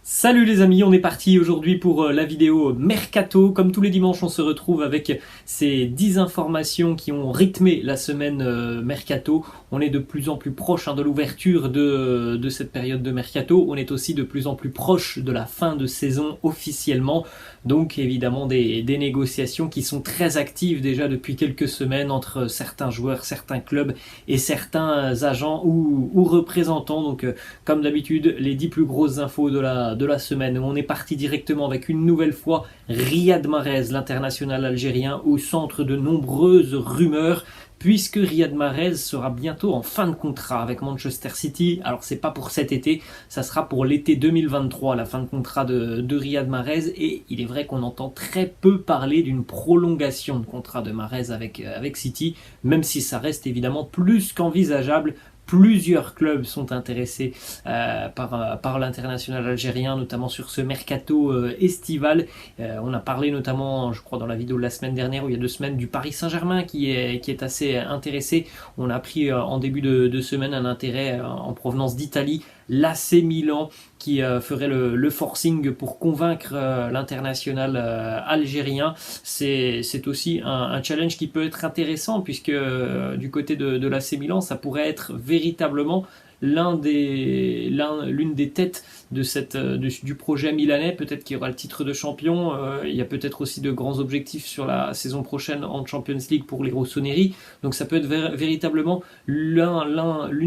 Salut les amis, on est parti aujourd'hui pour la vidéo Mercato. Comme tous les dimanches, on se retrouve avec ces 10 informations qui ont rythmé la semaine Mercato. On est de plus en plus proche de l'ouverture de cette période de Mercato. On est aussi de plus en plus proche de la fin de saison officiellement. Donc évidemment des négociations qui sont très actives déjà depuis quelques semaines entre certains joueurs, certains clubs et certains agents ou représentants. Donc comme d'habitude, les 10 plus grosses infos de la semaine. On est parti directement avec une nouvelle fois Riyad Mahrez, l'international algérien, au centre de nombreuses rumeurs, puisque Riyad Mahrez sera bientôt en fin de contrat avec Manchester City. Alors c'est pas pour cet été, ça sera pour l'été 2023, la fin de contrat de Riyad Mahrez, et il est vrai qu'on entend très peu parler d'une prolongation de contrat de Mahrez avec City, même si ça reste évidemment plus qu'envisageable. Plusieurs clubs sont intéressés par l'international algérien, notamment sur ce mercato estival. On a parlé notamment, je crois, dans la vidéo de la semaine dernière ou il y a 2 semaines, du Paris Saint-Germain qui est assez intéressé. On a appris en début de semaine un intérêt en provenance d'Italie. L'AC Milan qui ferait le forcing pour convaincre l'international algérien. C'est aussi un challenge qui peut être intéressant puisque du côté de l'AC Milan, ça pourrait être véritablement l'une des têtes du projet milanais. Peut-être qu'il y aura le titre de champion. Il y a peut-être aussi de grands objectifs sur la saison prochaine en Champions League pour les Rossoneri. Donc ça peut être véritablement l'un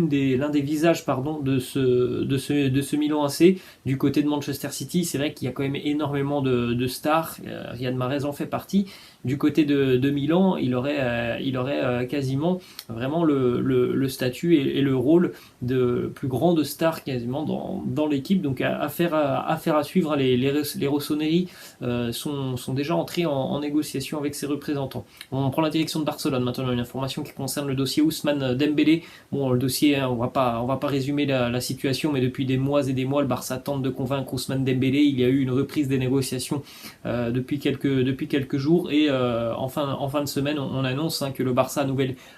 des visages de ce Milan AC. Du côté de Manchester City, c'est vrai qu'il y a quand même énormément de stars. Riyad Mahrez en fait partie. Du côté de Milan, il aurait quasiment vraiment le statut et le rôle de plus grande star quasiment dans l'équipe. Donc affaire à suivre. Les Rossoneri sont déjà entrés en négociation avec ses représentants. On prend la direction de Barcelone maintenant, une information qui concerne le dossier Ousmane Dembélé. Bon, le dossier, on va pas résumer la situation, mais depuis des mois et des mois, le Barça tente de convaincre Ousmane Dembélé. Il y a eu une reprise des négociations depuis quelques jours, et en fin de semaine, on annonce que le Barça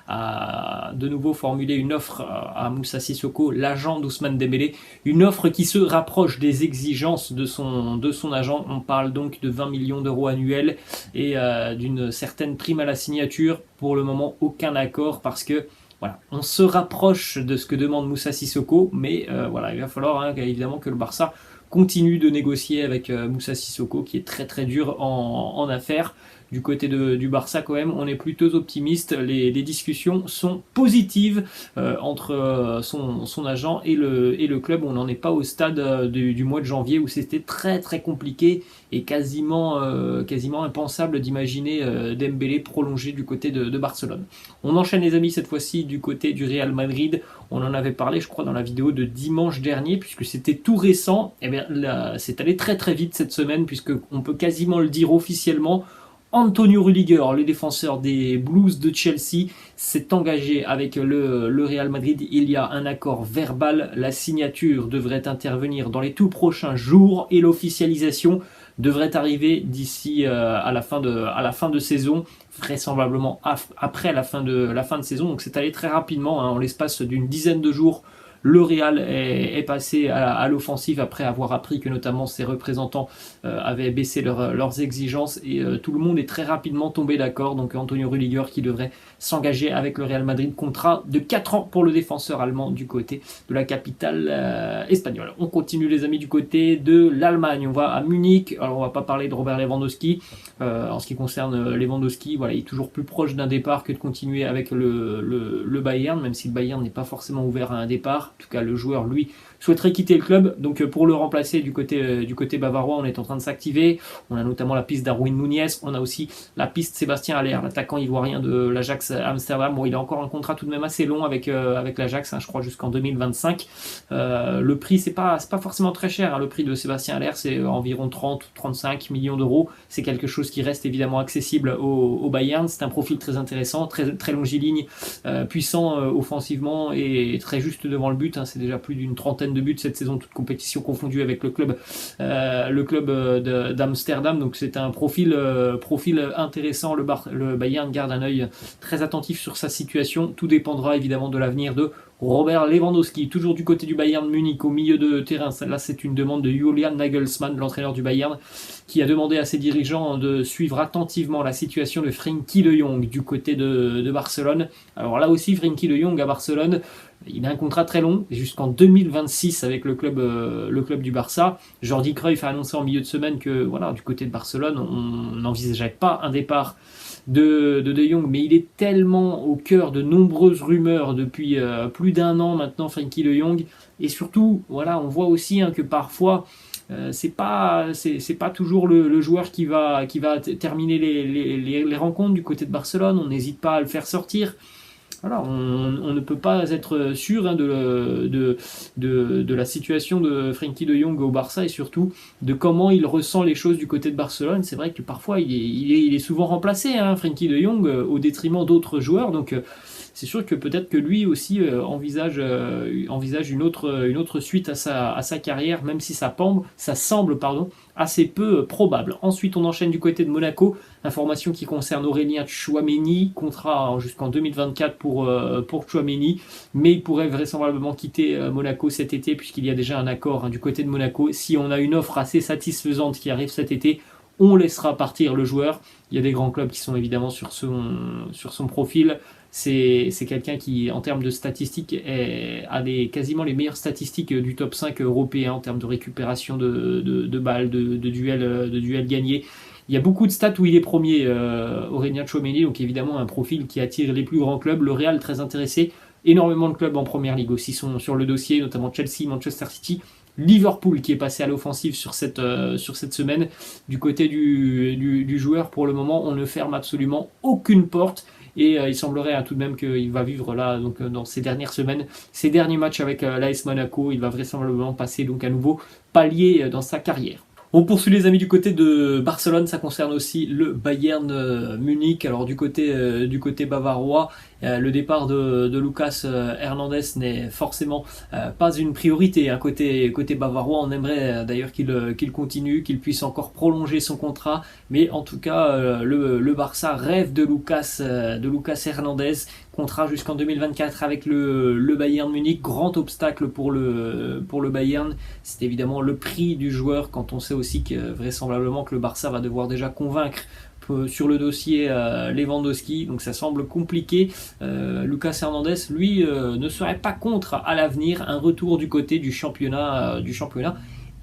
a de nouveau formulé une offre à Moussa Sissoko, l'agent d'Ousmane Dembélé, une offre qui se rapproche des exigences de son agent. On parle donc de 20 millions d'euros annuels et d'une certaine prime à la signature. Pour le moment, aucun accord parce que voilà, on se rapproche de ce que demande Moussa Sissoko, mais il va falloir évidemment que le Barça continue de négocier avec Moussa Sissoko, qui est très très dur en affaires. Du côté du Barça, quand même, on est plutôt optimiste. Les discussions sont positives entre son agent et le club. On n'en est pas au stade du mois de janvier où c'était très très compliqué et quasiment impensable d'imaginer Dembélé prolongé du côté de Barcelone. On enchaîne les amis, cette fois-ci du côté du Real Madrid. On en avait parlé, je crois, dans la vidéo de dimanche dernier, puisque c'était tout récent. Et bien là, c'est allé très très vite cette semaine, puisqu'on peut quasiment le dire officiellement. Antonio Rudiger, le défenseur des Blues de Chelsea, s'est engagé avec le Real Madrid. Il y a un accord verbal. La signature devrait intervenir dans les tout prochains jours et l'officialisation devrait arriver d'ici à la fin de saison, vraisemblablement après la fin de saison. Donc c'est allé très rapidement, en l'espace d'une dizaine de jours. Le Real est passé à l'offensive après avoir appris que notamment ses représentants avaient baissé leurs exigences, et tout le monde est très rapidement tombé d'accord. Donc Antonio Rudiger qui devrait s'engager avec le Real Madrid, contrat de 4 ans pour le défenseur allemand du côté de la capitale espagnole. On continue les amis du côté de l'Allemagne, on va à Munich. Alors on va pas parler de Robert Lewandowski. En ce qui concerne Lewandowski, voilà, il est toujours plus proche d'un départ que de continuer avec le Bayern, même si le Bayern n'est pas forcément ouvert à un départ. En tout cas, le joueur, lui, souhaiterait quitter le club. Donc pour le remplacer du côté bavarois, on est en train de s'activer. On a notamment la piste Darwin Núñez. On a aussi la piste Sébastien Haller, l'attaquant ivoirien de l'Ajax Amsterdam. Bon, il a encore un contrat tout de même assez long avec l'Ajax, je crois jusqu'en 2025. Le prix, c'est pas forcément très cher. Le prix de Sébastien Haller, c'est environ 30 ou 35 millions d'euros. C'est quelque chose qui reste évidemment accessible au Bayern. C'est un profil très intéressant, très, très longiligne, puissant offensivement et très juste devant le but. C'est déjà plus d'une trentaine de buts cette saison, toute compétition confondue, avec le club d'Amsterdam. Donc c'est un profil intéressant. Le Bayern garde un œil très attentif sur sa situation. Tout dépendra évidemment de l'avenir de Robert Lewandowski, toujours du côté du Bayern Munich, au milieu de terrain. Là, c'est une demande de Julian Nagelsmann, l'entraîneur du Bayern, qui a demandé à ses dirigeants de suivre attentivement la situation de Frenkie de Jong du côté de Barcelone. Alors là aussi, Frenkie de Jong à Barcelone, il a un contrat très long, jusqu'en 2026 avec le club du Barça. Jordi Cruyff a annoncé en milieu de semaine que voilà, du côté de Barcelone, on n'envisageait pas un départ de Jong, mais il est tellement au cœur de nombreuses rumeurs depuis plus d'un an maintenant, Frenkie de Jong, et surtout, voilà, on voit aussi que parfois c'est pas toujours le joueur qui va terminer les rencontres du côté de Barcelone. On n'hésite pas à le faire sortir. Voilà, on ne peut pas être sûr de la situation de Frenkie de Jong au Barça et surtout de comment il ressent les choses du côté de Barcelone. C'est vrai que parfois il est souvent remplacé, Frenkie de Jong, au détriment d'autres joueurs. Donc c'est sûr que peut-être que lui aussi envisage une autre suite à sa carrière, même si ça semble assez peu probable. Ensuite, on enchaîne du côté de Monaco. Information qui concerne Aurélien Tchouaméni, contrat jusqu'en 2024 pour Tchouaméni, mais il pourrait vraisemblablement quitter Monaco cet été puisqu'il y a déjà un accord du côté de Monaco. Si on a une offre assez satisfaisante qui arrive cet été, on laissera partir le joueur. Il y a des grands clubs qui sont évidemment sur son profil. C'est quelqu'un qui, en termes de statistiques, a quasiment les meilleures statistiques du top 5 européen en termes de récupération de balles, de duels gagnés. Il y a beaucoup de stats où il est premier, Aurélien Tchouaméni, donc évidemment un profil qui attire les plus grands clubs. Le Real très intéressé, énormément de clubs en première ligue aussi sont sur le dossier, notamment Chelsea, Manchester City, Liverpool qui est passé à l'offensive sur cette semaine. Du côté du joueur, pour le moment, on ne ferme absolument aucune porte. Et il semblerait tout de même qu'il va vivre là, donc dans ces dernières semaines, ces derniers matchs avec l'AS Monaco, il va vraisemblablement passer donc un nouveau palier dans sa carrière. On poursuit les amis du côté de Barcelone, ça concerne aussi le Bayern Munich. Alors du côté bavarois, le départ de Lucas Hernandez n'est forcément pas une priorité. Côté bavarois, on aimerait d'ailleurs qu'il continue, qu'il puisse encore prolonger son contrat. Mais en tout cas, le Barça rêve de Lucas Hernandez. Contrat jusqu'en 2024 avec le Bayern Munich. Grand obstacle pour le Bayern, c'est évidemment le prix du joueur, quand on sait aussi que vraisemblablement que le Barça va devoir déjà convaincre sur le dossier Lewandowski, donc ça semble compliqué. Lucas Hernandez, lui, ne serait pas contre à l'avenir un retour du côté du championnat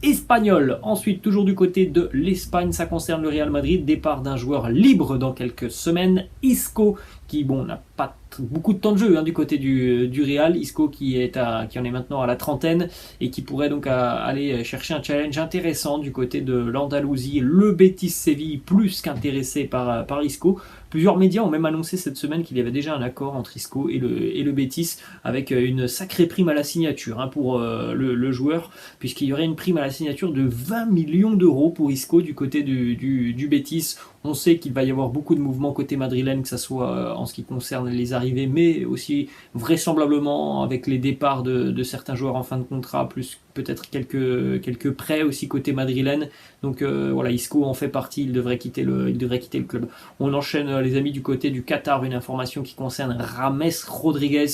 espagnol. Ensuite, toujours du côté de l'Espagne, ça concerne le Real Madrid, départ d'un joueur libre dans quelques semaines, Isco, qui n'a pas beaucoup de temps de jeu du côté du Real. Isco qui en est maintenant à la trentaine et qui pourrait donc aller chercher un challenge intéressant du côté de l'Andalousie. Le Betis Séville plus qu'intéressé par Isco. Plusieurs médias ont même annoncé cette semaine qu'il y avait déjà un accord entre Isco et le Betis, avec une sacrée prime à la signature pour le joueur, puisqu'il y aurait une prime à la signature de 20 millions d'euros pour Isco du côté du Betis. On sait qu'il va y avoir beaucoup de mouvements côté madrilène, que ce soit en ce qui concerne les arrivées, mais aussi vraisemblablement avec les départs de certains joueurs en fin de contrat, plus peut-être quelques prêts aussi côté madrilène. Donc voilà, Isco en fait partie, il devrait quitter le club. On enchaîne les amis du côté du Qatar, une information qui concerne Rames Rodriguez,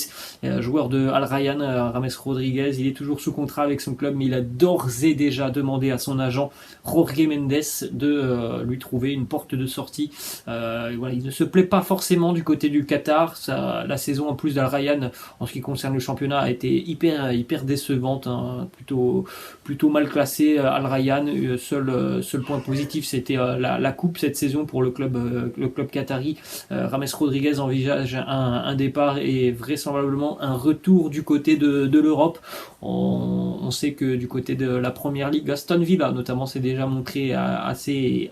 joueur de Al Rayyan. Rames Rodriguez, il est toujours sous contrat avec son club, mais il a d'ores et déjà demandé à son agent Jorge Mendes de lui trouver une porte de sortie. Voilà, il ne se plaît pas forcément du côté du Qatar. La saison en plus d'Al Rayyan en ce qui concerne le championnat a été hyper décevante, plutôt mal classé. Al Rayyan, seul point positif, c'était la coupe cette saison pour le club qatari. Rames Rodriguez envisage un départ et vraisemblablement un retour du côté de l'Europe. On sait que du côté de la première ligue, Aston Villa notamment s'est déjà montré assez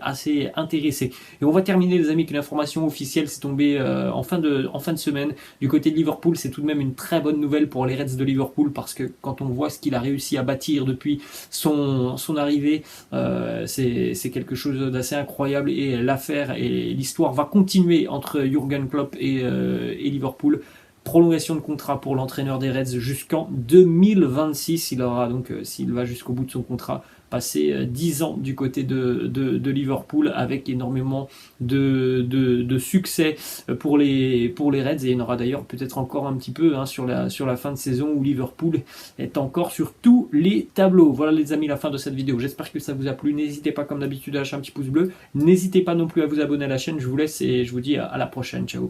intéressé. Et on va terminer les amis avec une information officielle, c'est tombé en fin de semaine. Du côté de Liverpool, c'est tout de même une très bonne nouvelle pour les Reds de Liverpool, parce que quand on voit ce qu'il a réussi à bâtir depuis son arrivée, c'est quelque chose d'assez incroyable, et l'affaire et l'histoire va continuer entre Jürgen Klopp et Liverpool. Prolongation de contrat pour l'entraîneur des Reds jusqu'en 2026. Il aura donc, s'il va jusqu'au bout de son contrat, passé 10 ans du côté de Liverpool avec énormément de succès pour les Reds, et il y en aura d'ailleurs peut-être encore un petit peu sur la fin de saison où Liverpool est encore sur tous les tableaux. Voilà les amis, la fin de cette vidéo. J'espère que ça vous a plu. N'hésitez pas comme d'habitude à lâcher un petit pouce bleu. N'hésitez pas non plus à vous abonner à la chaîne. Je vous laisse et je vous dis à la prochaine. Ciao.